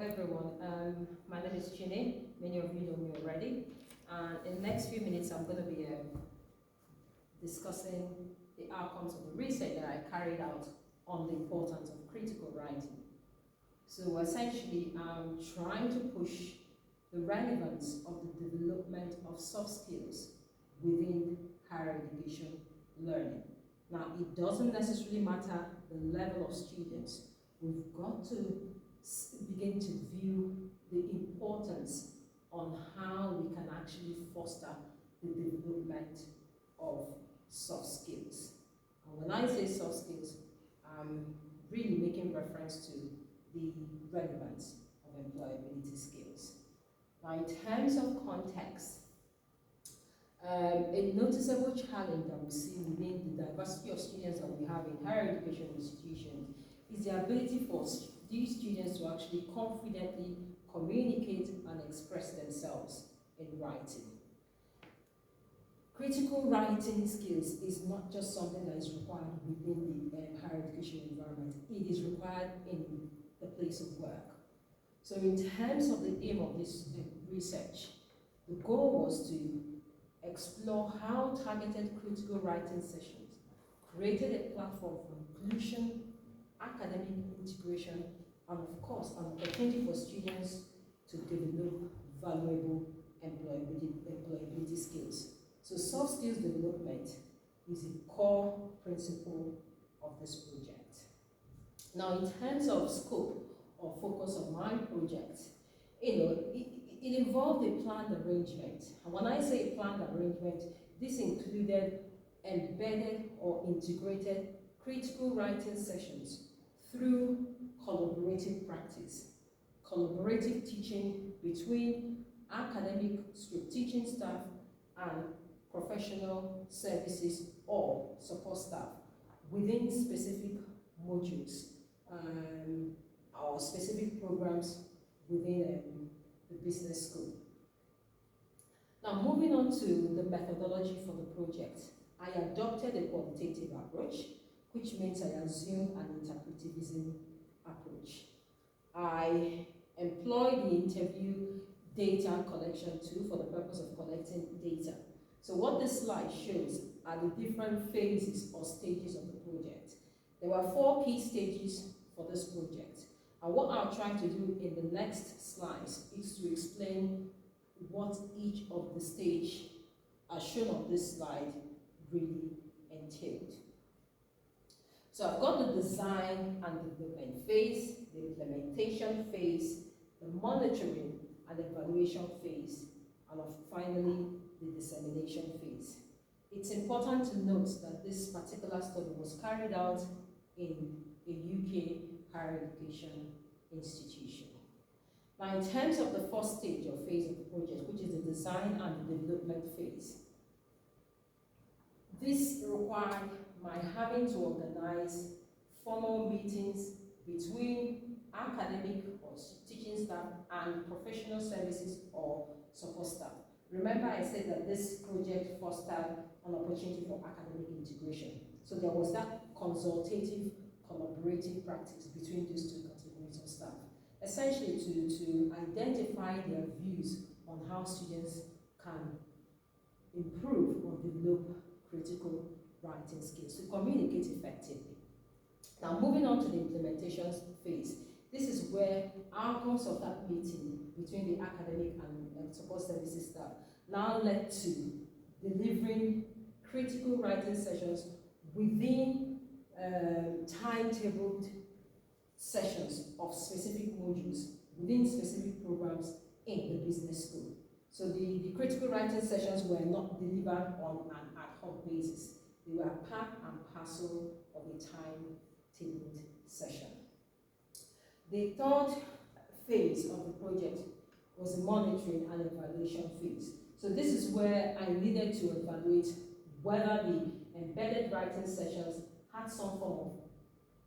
everyone. My name is Chine. Many of you know me already. And in the next few minutes, I'm going to be discussing the outcomes of the research that I carried out on the importance of critical writing. So essentially, I'm trying to push the relevance of the development of soft skills within higher education learning. Now, it doesn't necessarily matter the level of students. We've got to begin to view the importance on how we can actually foster the development of soft skills. And when I say soft skills, I'm really making reference to the relevance of employability skills. Now, in terms of context, a noticeable challenge that we see within the diversity of students that we have in higher education institutions is the ability for these students to actually confidently communicate and express themselves in writing. Critical writing skills is not just something that is required within the higher education environment, it is required in the place of work. So in terms of the aim of this research, the goal was to explore how targeted critical writing sessions created a platform for inclusion, academic integration, and of course, an opportunity for students to develop valuable employability skills. So soft skills development is a core principle of this project. Now, in terms of scope or focus of my project, it involved a planned arrangement. And when I say planned arrangement, this included embedded or integrated critical writing sessions through collaborative practice, collaborative teaching between academic teaching staff and professional services or support staff within specific modules or specific programs within the business school. Now, moving on to the methodology for the project, I adopted a qualitative approach, which means I assumed an interpretivism approach. I employed the interview data collection tool for the purpose of collecting data. So what this slide shows are the different phases or stages of the project. There were 4 key stages for this project. And what I'll try to do in the next slides is to explain what each of the stage as shown on this slide really entailed. So I've got the design and development phase, the implementation phase, the monitoring and evaluation phase, and finally the dissemination phase. It's important to note that this particular study was carried out in a UK higher education institution. Now, in terms of the first stage or phase of the project, which is the design and the development phase, this required my having to organize formal meetings between academic or teaching staff and professional services or support staff. Remember, I said that this project fostered an opportunity for academic integration. So there was that consultative, collaborative practice between these two categories of staff, essentially to identify their views on how students can improve or develop critical writing skills, to communicate effectively. Now, moving on to the implementation phase, this is where outcomes of that meeting between the academic and support services staff now led to delivering critical writing sessions within timetabled sessions of specific modules within specific programs in the business school. So the critical writing sessions were not delivered on an ad hoc basis. They were part and parcel of a timetabled session. The third phase of the project was the monitoring and evaluation phase. So this is where I needed to evaluate whether the embedded writing sessions had some form of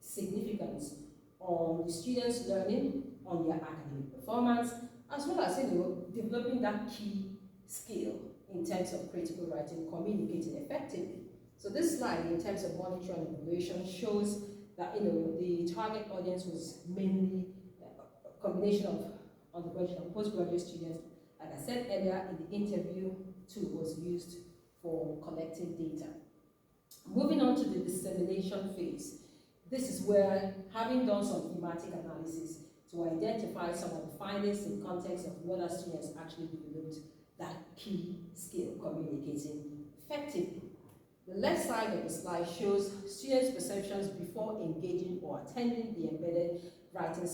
significance on the students' learning, on their academic performance, as well as developing that key skill in terms of critical writing, communicating effectively. So this slide, in terms of monitoring and evaluation, shows that the target audience was mainly combination of undergraduate and postgraduate students. Like I said earlier in the interview, tool was used for collecting data. Moving on to the dissemination phase. This is where, having done some thematic analysis to identify some of the findings in context of whether students actually developed that key skill, communicating effectively. The left side of the slide shows students' perceptions before engaging or attending the embedded writing,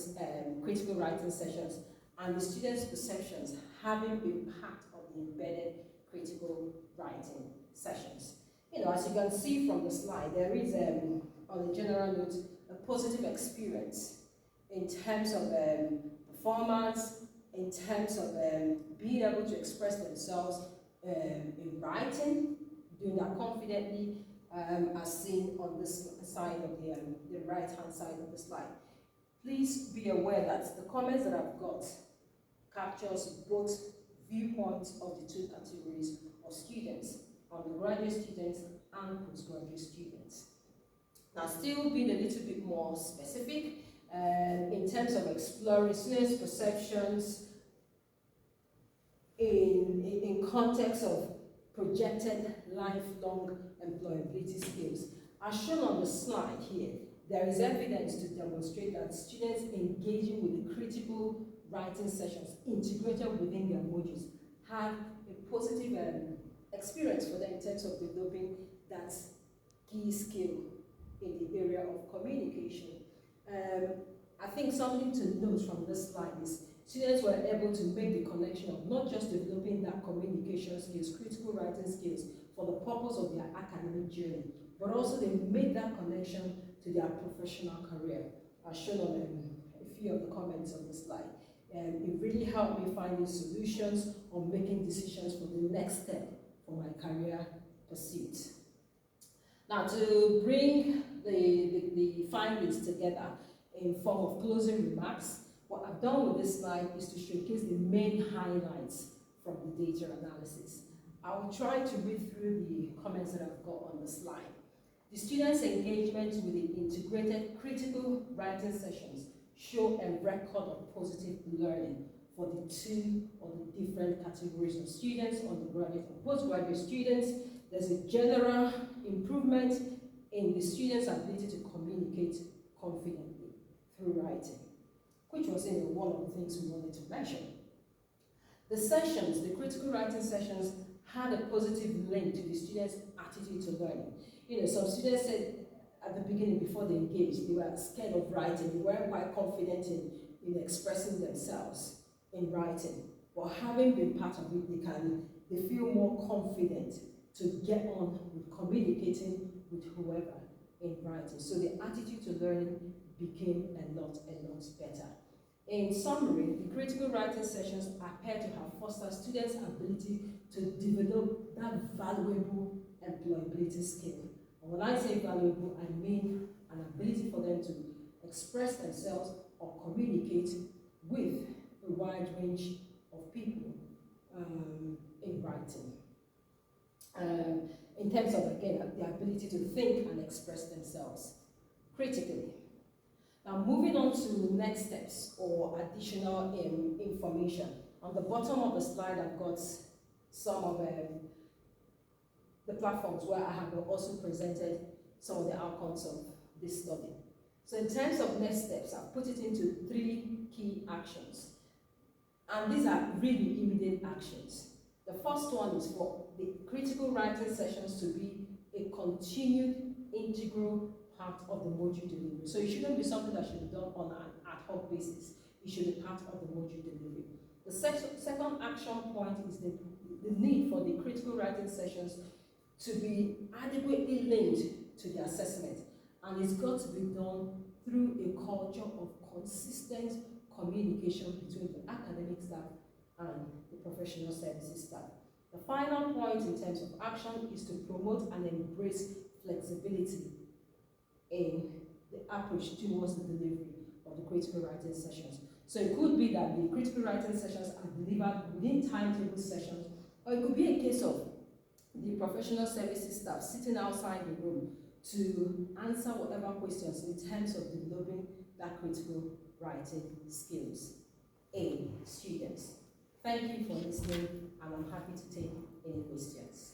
critical writing sessions, and the students' perceptions having been part of the embedded critical writing sessions. As you can see from the slide, there is, on the general note, a positive experience in terms of performance, in terms of being able to express themselves in writing, doing that confidently, as seen on this side of the right-hand side of the slide. Please be aware that the comments that I've got captures both viewpoints of the two categories of students, undergraduate students and postgraduate students. Now, still being a little bit more specific, in terms of exploring students' perceptions in context of projected lifelong employability skills. As shown on the slide here, there is evidence to demonstrate that students engaging with the critical writing sessions integrated within their modules have a positive experience for them in terms of developing that key skill in the area of communication. I think something to note from this slide is students were able to make the connection of not just developing that communication skills, critical writing skills for the purpose of their academic journey, but also they made that connection to their professional career, as shown on a few of the comments on the slide. It really helped me finding solutions or making decisions for the next step for my career pursuit. Now, to bring the findings together in form of closing remarks, what I've done with this slide is to showcase the main highlights from the data analysis. I will try to read through the comments that I've got on the slide. The students' engagement with the integrated critical writing sessions show a record of positive learning for the two or the different categories of students, undergraduate and postgraduate students. There's a general improvement in the students' ability to communicate confidently through writing, which was one of the things we wanted to mention. The sessions, the critical writing sessions, had a positive link to the students' attitude to learning. Some students said at the beginning, before they engaged, they were scared of writing. They weren't quite confident in expressing themselves in writing. But having been part of it, they feel more confident to get on with communicating with whoever in writing. So the attitude to learning became a lot better. In summary, the critical writing sessions appear to have fostered students' ability to develop that valuable employability skill. And when I say valuable, I mean an ability for them to express themselves or communicate with a wide range of people in writing. In terms of, again, the ability to think and express themselves critically. Now, moving on to next steps or additional information. On the bottom of the slide, I've got some of the platforms where I have also presented some of the outcomes of this study. So in terms of next steps, I've put it into 3 key actions. And these are really immediate actions. The first one is for the critical writing sessions to be a continued integral part of the module delivery. So it shouldn't be something that should be done on an ad hoc basis. It should be part of the module delivery. The second action point is the need for the critical writing sessions to be adequately linked to the assessment. And it's got to be done through a culture of consistent communication between the academic staff and the professional services staff. The final point in terms of action is to promote and embrace flexibility in the approach towards the delivery of the critical writing sessions. So it could be that the critical writing sessions are delivered within timetable sessions, or it could be a case of the professional services staff sitting outside the room to answer whatever questions in terms of developing that critical writing skills. Thank you for listening, and I'm happy to take any questions.